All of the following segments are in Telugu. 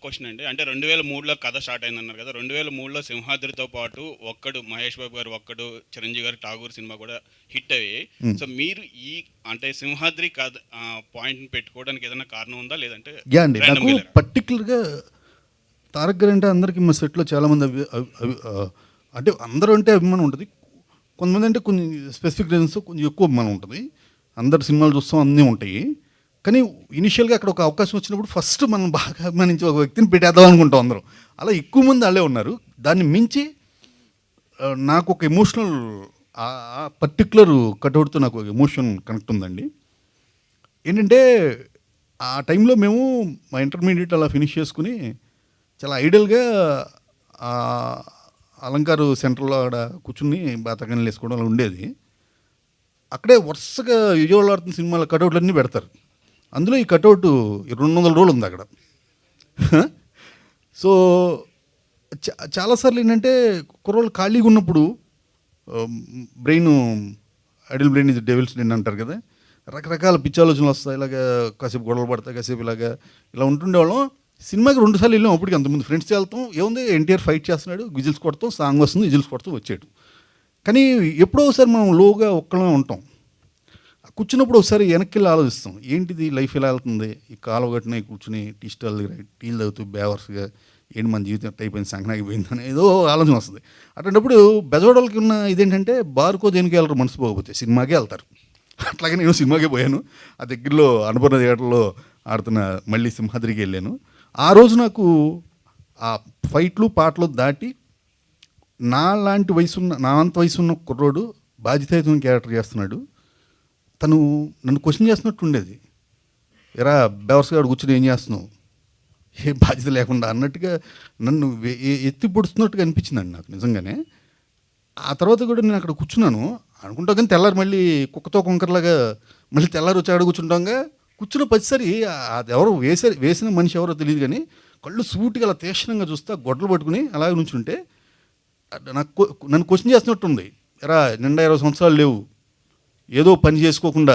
క్వశ్చన్ అండి. అంటే 2003లో కథ స్టార్ట్ అయిందన్నారు కదా! 2003లో 'సింహాద్రి'తో పాటు 'ఒక్కడు' మహేష్ బాబు గారు 'ఒక్కడు', చిరంజీవి గారి 'ఠాగూర్' సినిమా కూడా హిట్ అయ్యాయి. సో మీరు ఈ అంటే 'సింహాద్రి' కథ పాయింట్‌ని పెట్టుకోవడానికి ఏదైనా కారణం ఉందా? లేదంటే అండి నాకు పర్టికులర్గా తారక్ గారు అంటే అందరికీ మా సెట్లో చాలామంది అంటే అందరూ అంటే అభిమానం ఉంటుంది. కొంతమంది అంటే కొన్ని స్పెసిఫిక్ రీజన్స్ కొంచెం ఎక్కువ అభిమానం ఉంటుంది. అందరు సినిమాలు చూస్తాం, అన్నీ ఉంటాయి. కానీ ఇనిషియల్గా అక్కడ ఒక అవకాశం వచ్చినప్పుడు ఫస్ట్ మనం బాగా అభిమానించే ఒక వ్యక్తిని పెట్టేద్దాం అనుకుంటాం అందరం. అలా ఎక్కువ మంది వాళ్ళే ఉన్నారు. దాన్ని మించి నాకు ఒక ఎమోషనల్ పర్టికులర్ కట్అవుట్తో నాకు ఒక ఎమోషన్ కనెక్ట్ ఉందండి. ఏంటంటే ఆ టైంలో మేము మా ఇంటర్మీడియట్ అలా ఫినిష్ చేసుకుని చాలా ఐడియల్గా అలంకారు సెంటర్లో అక్కడ కూర్చుని బాతకాయలు వేసుకోవడం అలా ఉండేది. అక్కడే వరుసగా విజయవాడ సినిమాల కటౌట్లన్నీ పెడతారు. అందులో ఈ కటౌట్ 200 రోజులు ఉంది అక్కడ. సో చాలాసార్లు ఏంటంటే కుర్రోళ్ళు ఖాళీగా ఉన్నప్పుడు ఐడియల్ బ్రెయిన్ ఇది డెవిల్స్ బ్రెయిన్ అంటారు కదా, రకరకాల పిచ్చి ఆలోచనలు వస్తాయి. ఇలాగ కాసేపు గొడవలు పడతాయి, కాసేపు ఇలా ఉంటుండేవాళ్ళం. సినిమాకి 2 సార్లు వెళ్ళాం. అప్పటికి అంతమంది ఫ్రెండ్స్ వెళ్తాం, ఏముంది ఎన్టీఆర్ ఫైట్ చేస్తున్నాడు, విజిల్స్ కొడతాం, సాంగ్ వస్తుంది, విజిల్స్ కొడుతూ వచ్చాడు. కానీ ఎప్పుడో ఒకసారి మనం లోగా ఒక్కళ్ళమే ఉంటాం. కూర్చున్నప్పుడు ఒకసారి వెనక్కి వెళ్ళి ఆలోచిస్తాం, ఏంటిది లైఫ్ ఎలా వెళ్తుంది, ఈ కాలువ గట్టిన కూర్చుని టీలు తాగుతూ బేవర్స్గా ఏంటి మన జీవితం అయిపోయింది, సంకనాగిపోయిందని ఏదో ఆలోచన వస్తుంది. అటువంటిప్పుడు బెజవాడలకి ఉన్న ఇదేంటంటే బార్కో దేనికి వెళ్ళరు, మనసు పోకపోతే సినిమాకే వెళ్తారు. అట్లాగే నేను సినిమాకే పోయాను. ఆ దగ్గరలో అన్నపూర్ణ థియేటర్లో ఆడుతున్న మళ్ళీ సింహాద్రికి వెళ్ళాను. ఆ రోజు నాకు ఆ ఫైట్లు పాటలు దాటి నా అంత వయసున్న కుర్రోడు బాధ్యతాయుతమైన క్యారెక్టర్ చేస్తున్నాడు. తను నన్ను క్వశ్చన్ చేస్తున్నట్టు ఉండేది. ఎరా బెవర్స్గా కూర్చొని ఏం చేస్తున్నావు, ఏ బాధ్యత లేకుండా అన్నట్టుగా నన్ను ఎత్తి పొడుస్తున్నట్టుగా అనిపించిందండి నాకు నిజంగానే. ఆ తర్వాత కూడా నేను అక్కడ కూర్చున్నాను అనుకుంటా, కానీ తెల్లారి మళ్ళీ కుక్కతో కొంకరలాగా మళ్ళీ తెల్లారి వచ్చి ఆడ కూర్చుంటాంగా. కూర్చున్న పదిసారి అది ఎవరో వేసిన మనిషి ఎవరో తెలియదు, కానీ కళ్ళు సూటిగా అలా తీక్షణంగా చూస్తా గొడ్డలు పట్టుకుని అలాగే నుంచుంటే నన్ను క్వశ్చన్ చేస్తున్నట్టుంది. ఎరా నిండా 20 సంవత్సరాలు లేవు, ఏదో పని చేసుకోకుండా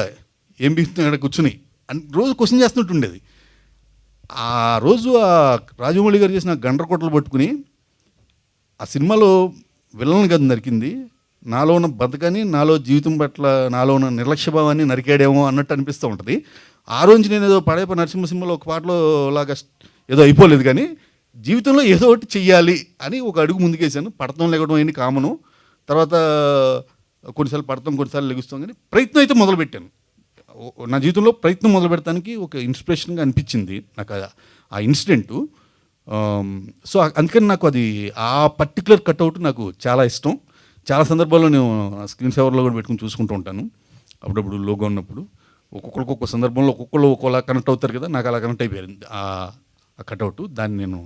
ఏం బిగుతున్నాయి అక్కడ కూర్చుని అని రోజు క్వశ్చన్ చేస్తున్నట్టు ఉండేది. ఆ రోజు ఆ రాజమౌళి గారు చేసిన గండ్రకొట్టలు పట్టుకుని ఆ సినిమాలో విలన్ గది నరికింది, నాలో ఉన్న బతకని, నాలో జీవితం పట్ల నాలో ఉన్న నిర్లక్ష్యభావాన్ని నరికాడేమో అన్నట్టు అనిపిస్తూ ఉంటుంది. ఆ రోజు నేను ఏదో పడేప నరసింహ సినిమాలో ఒక పాటలో లాగా ఏదో అయిపోలేదు, కానీ జీవితంలో ఏదో ఒకటి చెయ్యాలి అని ఒక అడుగు ముందుకేసాను. పడతం లెగడం అయింది కామను. తర్వాత కొన్నిసార్లు పడతాం, కొన్నిసార్లు లెగుస్తాం, కానీ ప్రయత్నం అయితే మొదలుపెట్టాను. నా జీవితంలో ప్రయత్నం మొదలు పెడతానికి ఒక ఇన్స్పిరేషన్గా అనిపించింది నాకు ఆ ఇన్సిడెంటు. సో అందుకని నాకు అది ఆ పర్టికులర్ కట్అవుట్ నాకు చాలా ఇష్టం. చాలా సందర్భాల్లో నేను స్క్రీన్ సేవర్లో కూడా పెట్టుకుని చూసుకుంటూ ఉంటాను అప్పుడప్పుడు లోగా ఉన్నప్పుడు. ఒక్కొక్కరికి ఒక్కొక్క సందర్భంలో ఒక్కొక్కరు ఒక్కోలా కనెక్ట్ అవుతారు కదా, నాకు అలా కనెక్ట్ అయిపోయింది ఆ కట్అవుట్. దాన్ని నేను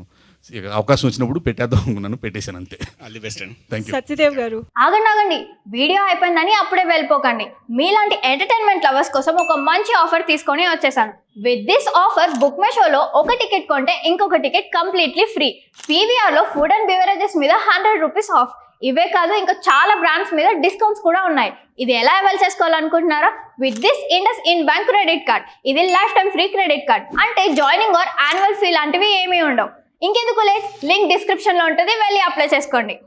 అవకాశం వచ్చినప్పుడు పెట్టేద్దాం అనుకున్నాను, పెట్టేశాను అంతే. ఆల్ ది బెస్ట్ అండి. Thank you. సత్యదేవ్ గారు ఆగండి, వీడియో అయిపోయిందని అప్పుడే వెళ్ళిపోకండి. మీలాంటి ఎంటర్టైన్మెంట్ లవర్స్ కోసం ఒక మంచి ఆఫర్ తీసుకొని వచ్చేసాను. విత్ దిస్ ఆఫర్ బుక్ మై షోలో ఒక టికెట్ కొంటే ఇంకొక టికెట్ కంప్లీట్లీ ఫ్రీ. పీవీఆర్లో ఫుడ్ అండ్ బెవరేజెస్ మీద 100 రూపీస్ ఆఫ్. ఇవే కాదు, ఇంకా చాలా బ్రాండ్స్ మీద డిస్కౌంట్స్ కూడా ఉన్నాయి. ఇది ఎలా అవైల్ చేసుకోవాలనుకుంటున్నారా? With this IndusInd bank credit card. ఇది life time free credit card. అంటే జాయినింగ్ ఆర్ యాన్యువల్ ఫీ లాంటివి ఏమీ ఉండవు. ఇంకెందుకు లేట్, లింక్ డిస్క్రిప్షన్లో ఉంటుంది, వెళ్ళి అప్లై చేసుకోండి.